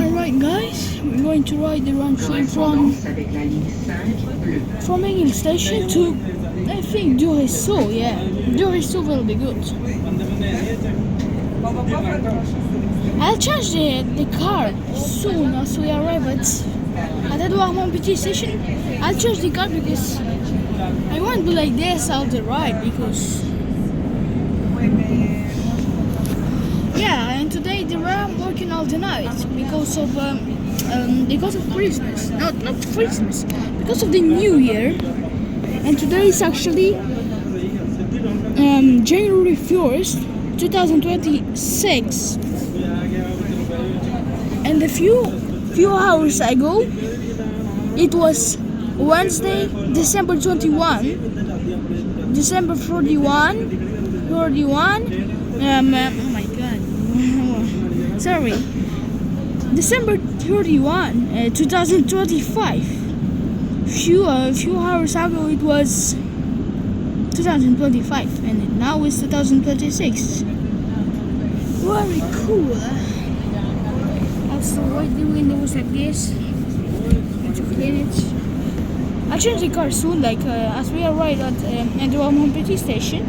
Alright guys, we're going to ride the round train from English Station to, I think, Du-Ruisseau. Yeah, Du-Ruisseau will be good. I'll change the car soon as we arrive at Edouard-Monpetit station. I'll change the car because I won't be like this all the ride because yeah, and today the REM working all the night because of Christmas. Not Christmas, because of the New Year. And today is actually January 1st, 2026. And a few hours ago, it was Wednesday, December 31, December 41. Oh my god. Sorry. December 31, 2025. Few hours ago it was 2025 and now it's 2026. Very cool. Also, why the windows like this? Need to clean it. I'll change the car soon, like as we arrive at Edouard-Monpetit station.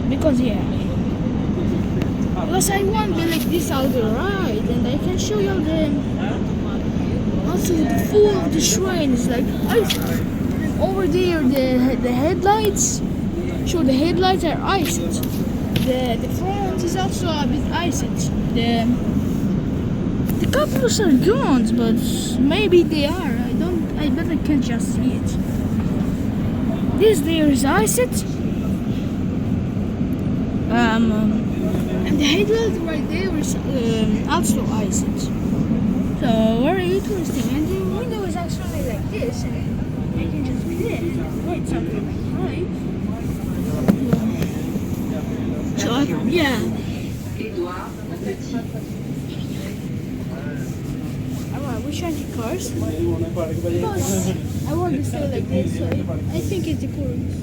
Because I won't be like this all the ride, and I can show you also the full of the train is like iced. Over there the headlights, sure the headlights are iced. The front is also a bit iced. The couplers are gone, but maybe they are. I bet I can't just see it. This there is iced. And the headlight right there is also iced. So very interesting. And the window is actually like this, and I can just clear it and write something right. So yeah. Alright, we change the cars because I want to stay like this. So I think it's the coolest.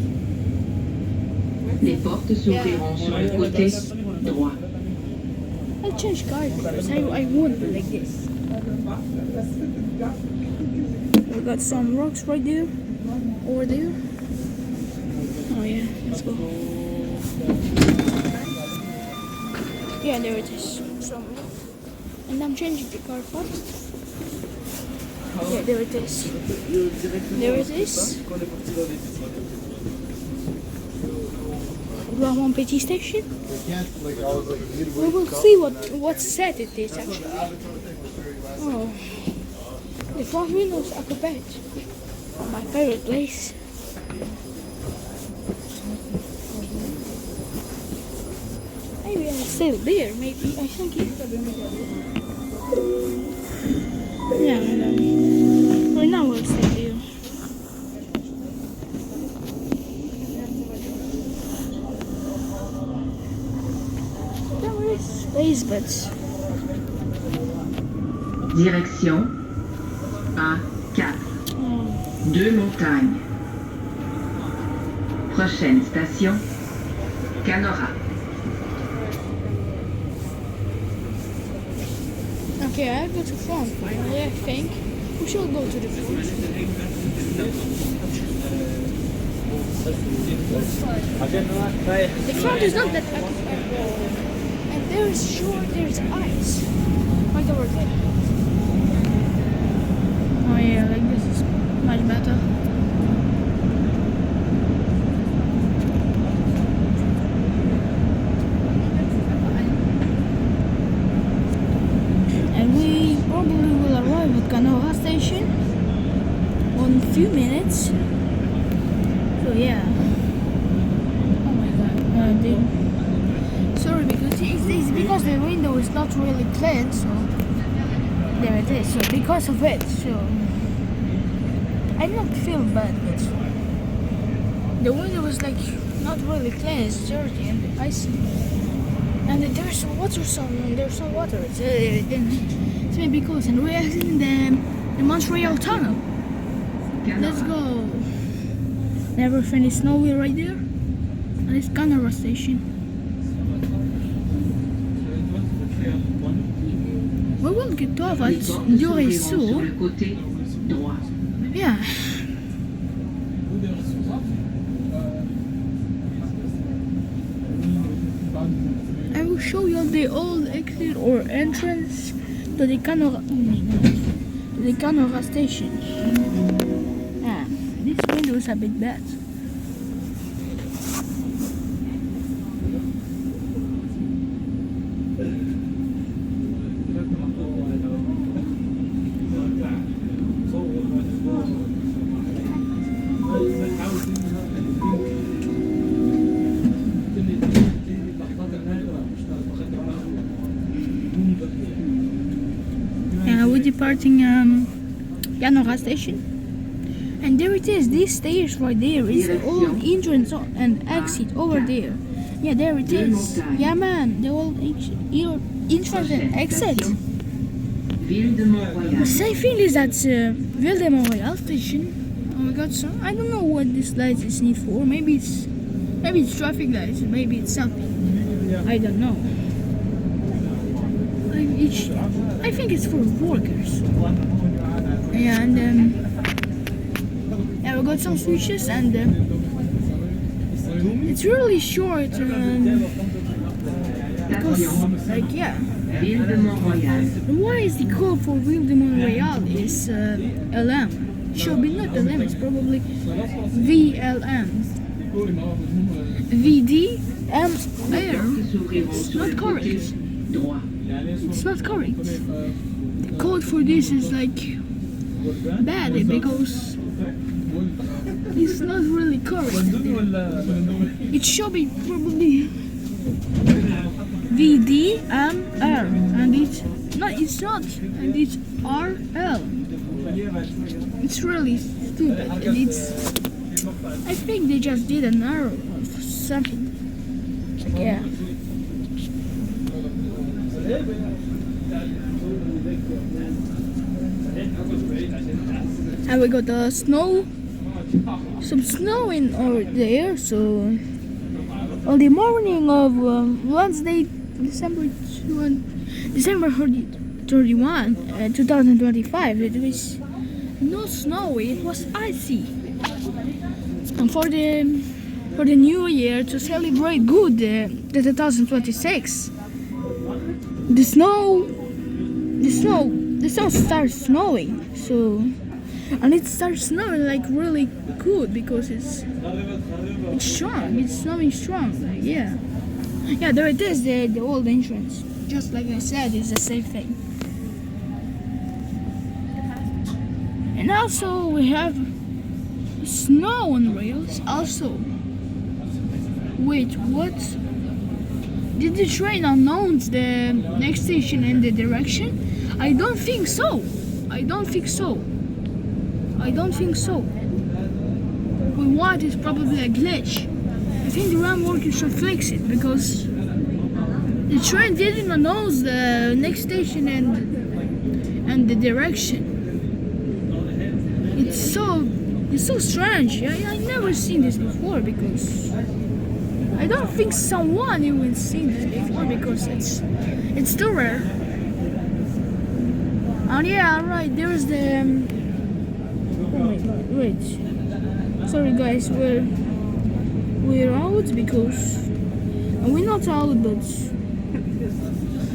Les portes s'ouvriront sur le côté droit. I'll change cars because I won't be like this. We got some rocks right there, over there. Oh yeah, let's go. Yeah, there it is. Somewhere. And I'm changing the car first. Yeah, there it is. There it is. Edouard-Monpetit station. We will see what set it is actually. Oh, the front windows are prepared. My favorite place. Maybe I'll stay there. Maybe I think it. Yeah, right now we'll stay there. Space, but Direction A4. 2 montagnes. Prochaine station, Canora. Okay, I go to front finally, I think. We should go to the front. The front is not that active at all. And there's ice. Right over there. Oh yeah, like this is much better. And we probably will arrive at Canora station in a few minutes. So yeah. Oh my god. Sorry, because it's because the window is not really clean, so there it is. So because of it, so I don't feel bad, but the window is like not really clean. It's dirty and icy, and there's some water. It's maybe close, and we're in the Montreal tunnel. Let's go. Everything is snowy right there, and it's Canora station. We will get Les portes s'ouvriront sur Du-Ruisseau. le côté droit. Yeah. I will show you the old exit or entrance to the Canora station. Yeah, this window is a bit bad. We're departing Canora station, and there it is. These stairs right there is the old entrance and exit over there. Yeah, there it is. Yeah, man, the old entrance and exit. Ville de Mont-Royal. The same thing is at Ville de Montréal station. Oh, we got some. I don't know what this light is need for. Maybe it's traffic lights. Maybe it's something. I don't know. I think it's for workers. Yeah, and yeah, we got some switches, and it's really short. Because, like, yeah. Ville de Mont-Royal. Why is the code for Ville de Montréal is LM? Should be not LM. It's probably VLM. VDMR. It's not correct. Droit. It's not correct. The code for this is like bad because it's not really correct. It should be probably VDMR, and it's not, and it's RL. It's really stupid, and I think they just did an error of something. Yeah. And we got the snow, some snow in over there. So on the morning of Wednesday, December 31, 2025, it was not snowy. It was icy. And for the new year, to celebrate good the 2026. The snow starts snowing, so, and it starts snowing like really good because it's strong. It's snowing strong. Like, yeah, there it is, the old entrance. Just like I said, it's the same thing. And also we have snow on rails. Also, wait, what? Did the train announce the next station and the direction? I don't think so. But what is probably a glitch? I think the REM workers should fix it because the train didn't announce the next station and the direction. It's so strange. I never seen this before because I don't think someone even seen this before because it's too rare. And yeah, right, there's the wait. Sorry guys, we're out because we're not out, but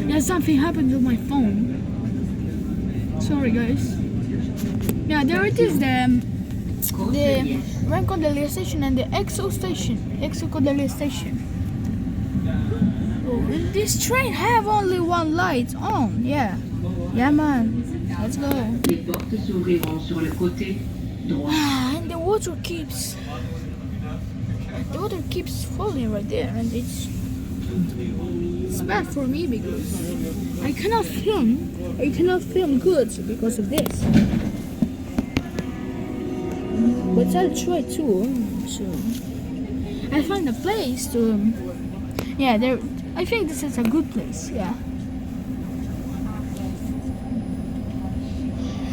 yeah, something happened to my phone. Sorry guys. Yeah, there it is, the REM Cordelier station and the EXO Cordelier station. Oh, this train have only one light on. Yeah man, let's go. Les portes s'ouvriront sur le côté droit. And the water keeps falling right there, and it's bad for me because I cannot film good because of this. But I'll try to. So I find a place to. Yeah, there. I think this is a good place. Yeah.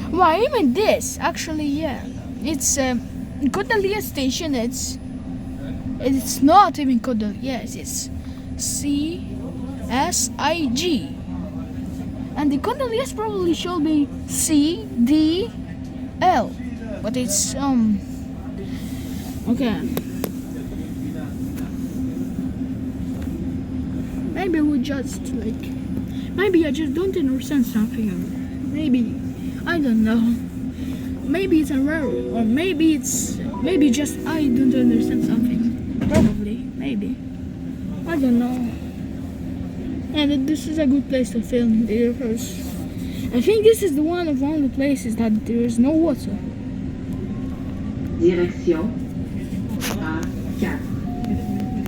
Well, even this actually, yeah. It's Cordelier station. It's not even Cordelier. Yes, it's CSIG. And the Cordeliers probably should be C, D, L. But it's okay. Maybe we just maybe I just don't understand something. Maybe I don't know. Maybe it's a rare, or maybe just I don't understand something. Probably, maybe. I don't know. And this is a good place to film because I think this is the one of only places that there is no water. Direction A4.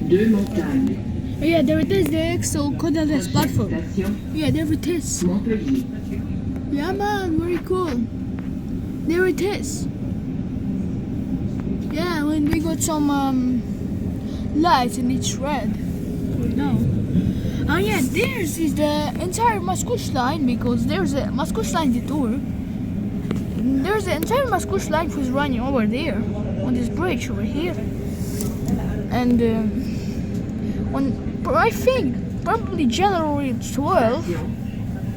Deux montagnes. Oh, yeah, there it is, the EXO Cordeliers platform. Station Yeah, there it is. Montpellier. Yeah, man, very cool. There it is. Yeah, when we got some lights and it's red. No. Oh yeah, there's is the entire Mascouche line because there's a Mascouche line detour. There's the entire Mascouche line who's running over there on this bridge over here. And I think probably January 12,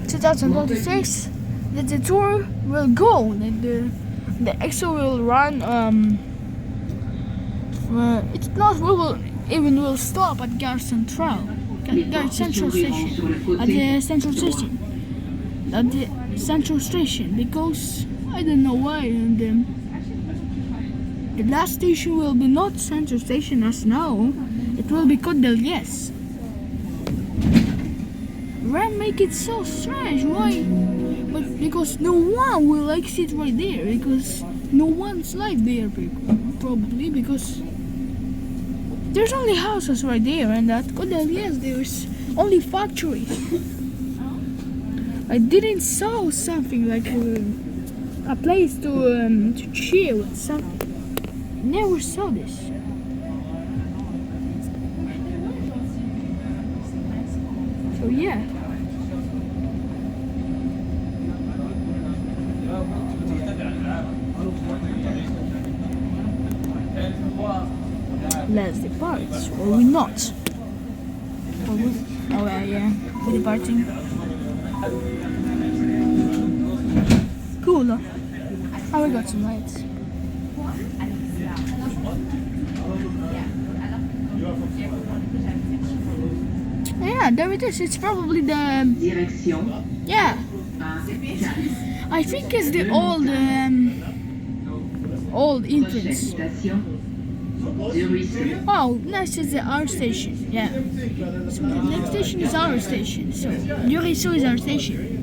2026, the detour will go and the EXO will run. It's not will stop at Gare Centrale. Gare Central Station. At the Central Station. At the Central Station because I don't know why. And the last station will be not Central Station as now. It will be Cordeliers. REM make it so strange. Why? But because no one will sit right there because no one's live there probably because there's only houses right there and at Cordeliers there's only factories. I didn't saw something like a place to chill with something. Never saw this. So yeah. Let's depart, or we not. Or we, oh yeah, we're departing. Cool, huh? Oh, we got some lights. Yeah, there it is. It's probably the. Direction Yeah. A4. I think it's the old entrance. Station Du-Ruisseau. Oh, next is the R station. Yeah. So the next station is our station. So Du-Ruisseau is our station.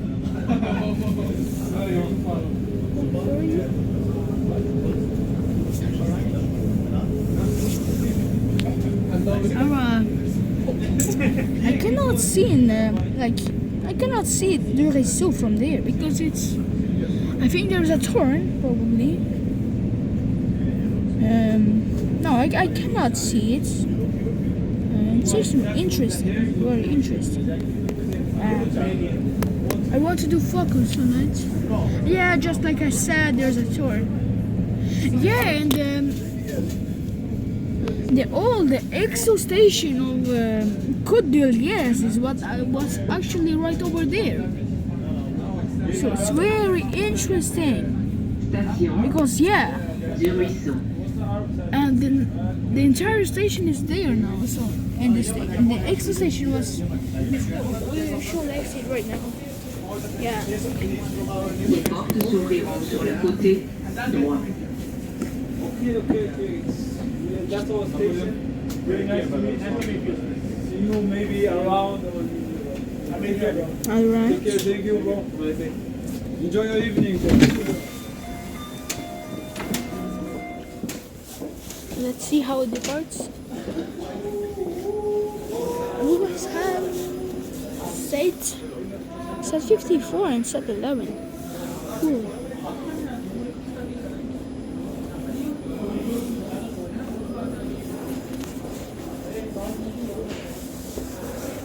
I cannot see I cannot see Du-Ruisseau from there because it's. I think there's a turn probably. No, I cannot see it. It's just interesting, very interesting. I want to do focus on it. Yeah, just like I said, there's a turn. Yeah, and the EXO station of Cordeliers is what I was actually right over there. So it's very interesting Station because yeah. Du-Ruisseau. And the entire station is there now, so and the exit station was before. We'll show the exit right now. Yeah. Les portes s'ouvriront sur le côté droit. Okay. That's our station. Very nice to meet you. See you maybe around. Alright. Okay, thank you, bro. Enjoy your evening. Let's see how it departs. We must have set 54 and set 11. Cool.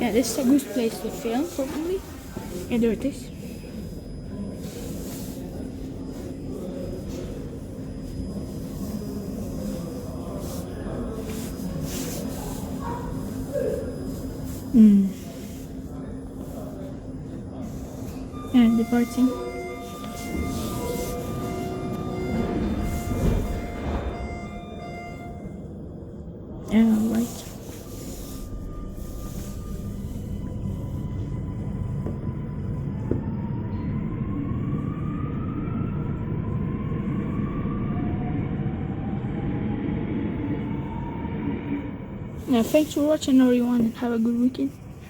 Yeah, this is a good place to film, probably. Yeah, there it is. party. Yeah, right. Yeah, thanks for watching everyone and have a good weekend.